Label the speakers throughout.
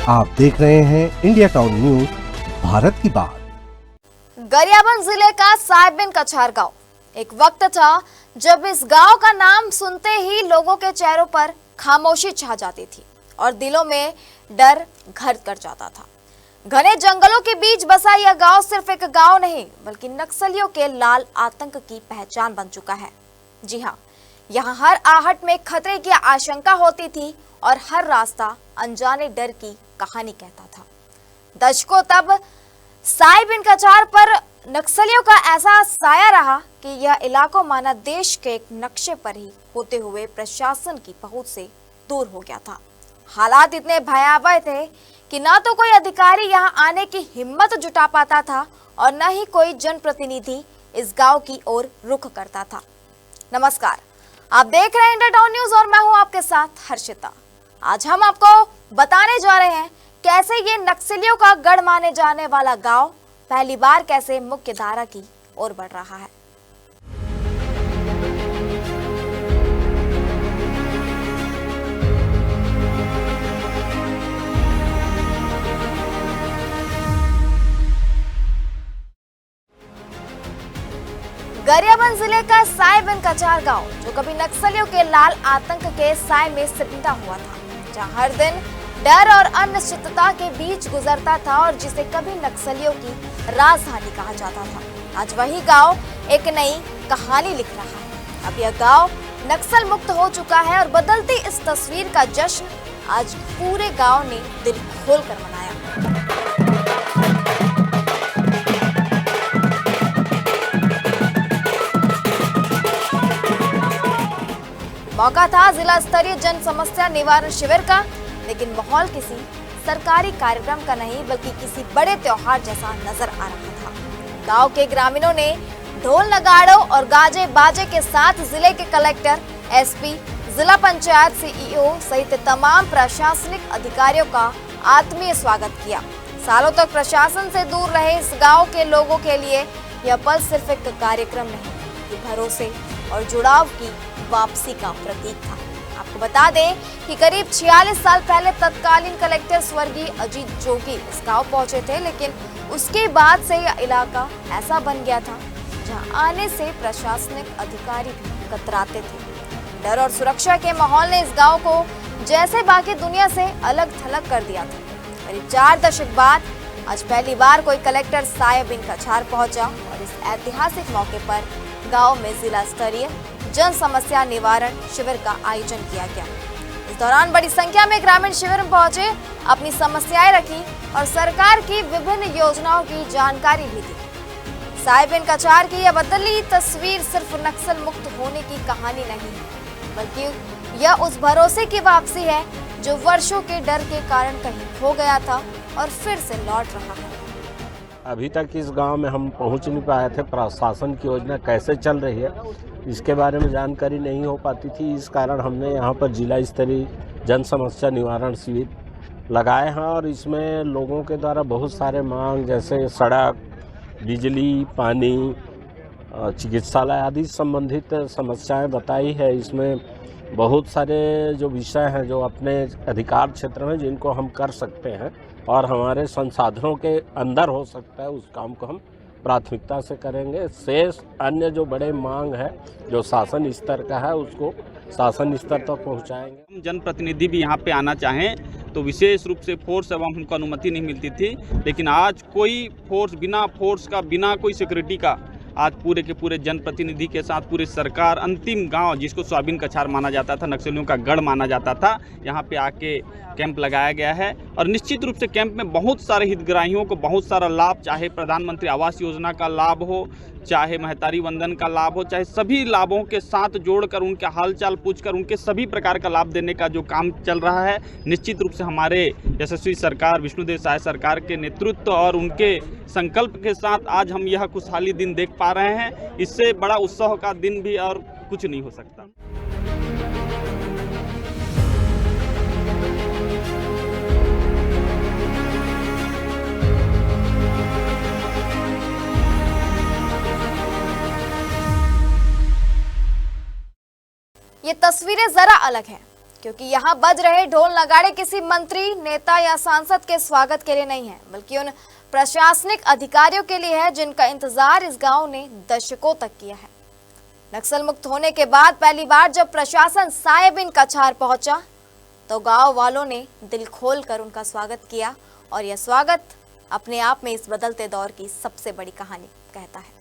Speaker 1: आप देख रहे हैं इंडिया टाउन न्यूज, भारत की बात।
Speaker 2: गरियाबंद जिले का साहिबबिन कछार गांव एक वक्त था जब इस गांव का नाम सुनते ही लोगों के चेहरों पर खामोशी छा जाती थी और दिलों में डर घर कर जाता था। घने जंगलों के बीच बसा यह गांव सिर्फ एक गांव नहीं बल्कि नक्सलियों के लाल आतंक की पहचान बन चुका है। जी हाँ, यहाँ हर आहट में खतरे की आशंका होती थी और हर रास्ता अनजाने डर की कहानी कहता था। दशकों तब साहिबबिन कछार पर नक्सलियों का ऐसा साया रहा कि यह इलाका माना देश के एक नक्शे पर ही होते हुए प्रशासन की पहुंच से दूर हो गया था। हालात इतने भयावह थे कि न तो कोई अधिकारी यहां आने की हिम्मत जुटा पाता था और न ही कोई जनप्रतिनिधि इस गांव की ओर रुख करता था। नमस्कार, आप देख रहे हैं इंडिया टाउन न्यूज और मैं हूं आपके साथ हर्षिता। आज हम आपको बताने जा रहे हैं कैसे ये नक्सलियों का गढ़ माने जाने वाला गांव पहली बार कैसे मुख्य धारा की ओर बढ़ रहा है। गरियाबंद जिले का साहिबबिन कछार गांव जो कभी नक्सलियों के लाल आतंक के साए में सिमटा हुआ था, जहां हर दिन डर और अनिश्चितता के बीच गुजरता था और जिसे कभी नक्सलियों की राजधानी कहा जाता था, आज वही गांव एक नई कहानी लिख रहा है। अब यह गांव नक्सल मुक्त हो चुका है और बदलती इस तस्वीर का जश्न आज पूरे गांव ने दिल खोलकर मनाया। मौका था जिला स्तरीय जन समस्या निवारण शिविर का, लेकिन माहौल किसी सरकारी कार्यक्रम का नहीं बल्कि किसी बड़े त्योहार जैसा नजर आ रहा था। गांव के ग्रामीणों ने ढोल नगाड़ों और गाजे बाजे के साथ जिले के कलेक्टर, एसपी, जिला पंचायत सीईओ सहित तमाम प्रशासनिक अधिकारियों का आत्मीय स्वागत किया। सालों तक प्रशासन से दूर रहे इस गाँव के लोगों के लिए यह पल सिर्फ एक कार्यक्रम नहीं बल्कि भरोसे और जुड़ाव की वापसी का प्रतीक था। आपको बता दें कि करीब 46 साल पहले तत्कालीन कलेक्टर स्वर्गीय अजीत जोगी इस गांव पहुंचे थे, लेकिन उसके बाद से यह इलाका ऐसा बन गया था जहां आने से प्रशासनिक अधिकारी भी कतराते थे। डर और सुरक्षा के माहौल ने इस गांव को जैसे बाकी दुनिया से अलग थलग कर दिया था। करीब 4 दशक बाद आज पहली बार कोई कलेक्टर साहिबबिन कछार पहुंचा और इस ऐतिहासिक मौके पर गाँव में जिला स्तरीय जन समस्या निवारण शिविर का आयोजन किया गया। इस दौरान बड़ी संख्या में ग्रामीण शिविर में पहुंचे, अपनी समस्याएं रखी और सरकार की विभिन्न योजनाओं की जानकारी भी दी। साहिबबिन कछार की यह बदली तस्वीर सिर्फ नक्सल मुक्त होने की कहानी नहीं है बल्कि यह उस भरोसे की वापसी है जो वर्षों के डर के कारण कहीं खो गया था और फिर से लौट रहा है।
Speaker 3: अभी तक इस गांव में हम पहुंच नहीं पाए थे। प्रशासन की योजना कैसे चल रही है इसके बारे में जानकारी नहीं हो पाती थी। इस कारण हमने यहाँ पर जिला स्तरीय जन समस्या निवारण शिविर लगाए हैं और इसमें लोगों के द्वारा बहुत सारे मांग जैसे सड़क, बिजली, पानी, चिकित्सालय आदि संबंधित समस्याएं बताई है। इसमें बहुत सारे जो विषय हैं जो अपने अधिकार क्षेत्र में जिनको हम कर सकते हैं और हमारे संसाधनों के अंदर हो सकता है, उस काम को हम प्राथमिकता से करेंगे। शेष अन्य जो बड़े मांग है जो शासन स्तर का है उसको शासन स्तर तक पहुंचाएंगे।
Speaker 4: जनप्रतिनिधि भी यहाँ पे आना चाहें तो विशेष रूप से फोर्स एवं उनको अनुमति नहीं मिलती थी, लेकिन आज कोई फोर्स बिना कोई सिक्योरिटी का आज पूरे के पूरे जनप्रतिनिधि के साथ पूरी सरकार अंतिम गांव जिसको साहिबबिन कछार माना जाता था, नक्सलियों का गढ़ माना जाता था, यहाँ पे आके कैंप लगाया गया है। और निश्चित रूप से कैंप में बहुत सारे हितग्राहियों को बहुत सारा लाभ, चाहे प्रधानमंत्री आवास योजना का लाभ हो, चाहे महतारी वंदन का लाभ हो, चाहे सभी लाभों के साथ जोड़कर उनके हालचाल पूछकर उनके सभी प्रकार का लाभ देने का जो काम चल रहा है, निश्चित रूप से हमारे यशस्वी सरकार विष्णुदेव साय सरकार के नेतृत्व और उनके संकल्प के साथ आज हम यह खुशहाली दिन देख पा रहे हैं। इससे बड़ा उत्सव का दिन भी और कुछ नहीं हो सकता।
Speaker 2: ये तस्वीरें जरा अलग हैं क्योंकि यहाँ बज रहे ढोल नगाड़े किसी मंत्री, नेता या सांसद के स्वागत के लिए नहीं है, बल्कि उन प्रशासनिक अधिकारियों के लिए है जिनका इंतजार इस गांव ने दशकों तक किया है। नक्सल मुक्त होने के बाद पहली बार जब प्रशासन साय बिन कछार पहुंचा तो गांव वालों ने दिल खोलकर उनका स्वागत किया और यह स्वागत अपने आप में इस बदलते दौर की सबसे बड़ी कहानी कहता है।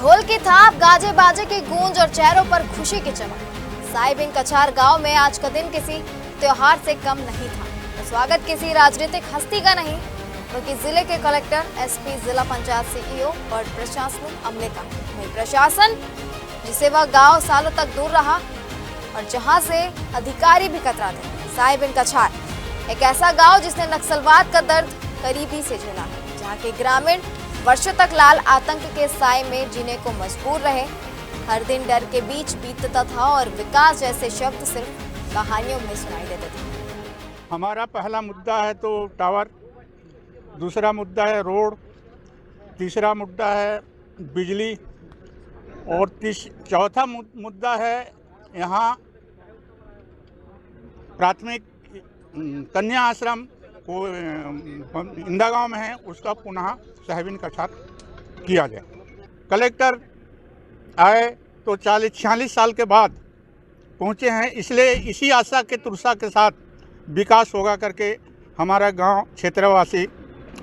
Speaker 2: ढोल की थाप, गाजे बाजे की गूंज और चेहरों पर खुशी की चमक। साय बिन कछार गांव में आज का दिन किसी त्योहार से कम नहीं था। तो स्वागत किसी राजनीतिक हस्ती का नहीं, बल्कि जिले के कलेक्टर, एसपी, जिला पंचायत सीईओ और प्रशासनिक अमले का। वही प्रशासन जिसे वह गांव सालों तक दूर रहा और जहां से अधिकारी भी कतराते थे। साय बिन कछार एक ऐसा गांव जिसने नक्सलवाद का दर्द करीबी से झेला है, जहाँ के ग्रामीण वर्षों तक लाल आतंक के साए में जीने को मजबूर रहे। हर दिन डर के बीच बीतता था और विकास जैसे शब्द सिर्फ कहानियों में सुनाई देते थे।
Speaker 5: हमारा पहला मुद्दा है तो टावर, दूसरा मुद्दा है रोड, तीसरा मुद्दा है बिजली और चौथा मुद्दा है यहाँ प्राथमिक कन्या आश्रम को इंदा गांव में है, उसका पुनः साय बिन कछार किया जाए। कलेक्टर आए तो 40-46 साल के बाद पहुँचे हैं, इसलिए इसी आशा के तुरसा के साथ विकास होगा करके हमारा गांव क्षेत्रवासी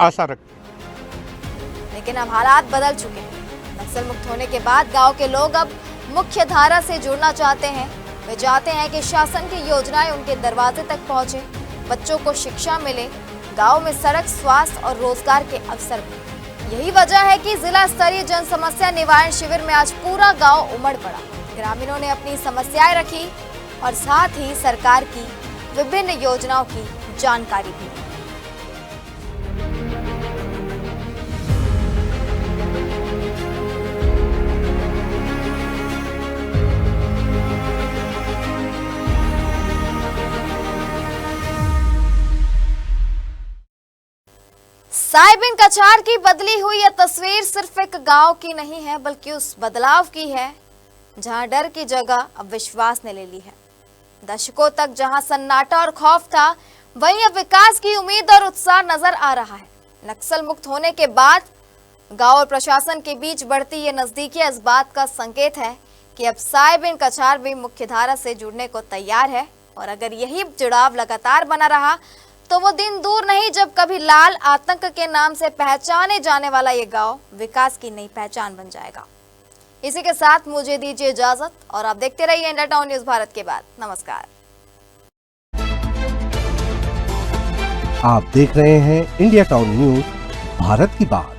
Speaker 5: आशा रखते।
Speaker 2: लेकिन अब हालात बदल चुके हैं। नक्सल मुक्त होने के बाद गांव के लोग अब मुख्य धारा से जुड़ना चाहते हैं। वे चाहते हैं कि शासन की योजनाएं उनके दरवाजे तक पहुंचे, बच्चों को शिक्षा मिले, गांव में सड़क, स्वास्थ्य और रोजगार के अवसर मिले। यही वजह है कि जिला स्तरीय जन समस्या निवारण शिविर में आज पूरा गांव उमड़ पड़ा। ग्रामीणों ने अपनी समस्याएं रखी और साथ ही सरकार की विभिन्न योजनाओं की जानकारी भी। साय बिन कछार की बदली हुई यह तस्वीर सिर्फ एक गांव की नहीं है, बल्कि उस बदलाव की है जहां डर की जगह अब विश्वास ने ले ली है। दशकों तक जहां सन्नाटा और खौफ था, वहीं अब विकास की उम्मीद और उत्साह नजर आ रहा है। नक्सल मुक्त होने के बाद गांव और प्रशासन के बीच बढ़ती ये नजदीकी इस बात का संकेत है कि अब साय बिन कछार भी मुख्यधारा से जुड़ने को तैयार है। और अगर यही जुड़ाव लगातार बना रहा तो वो दिन दूर नहीं जब कभी लाल आतंक के नाम से पहचाने जाने वाला ये गांव विकास की नई पहचान बन जाएगा। इसी के साथ मुझे दीजिए इजाजत और आप देखते रहिए इंडिया टाउन न्यूज भारत के बाद। नमस्कार।
Speaker 1: आप देख रहे हैं इंडिया टाउन न्यूज भारत की बात।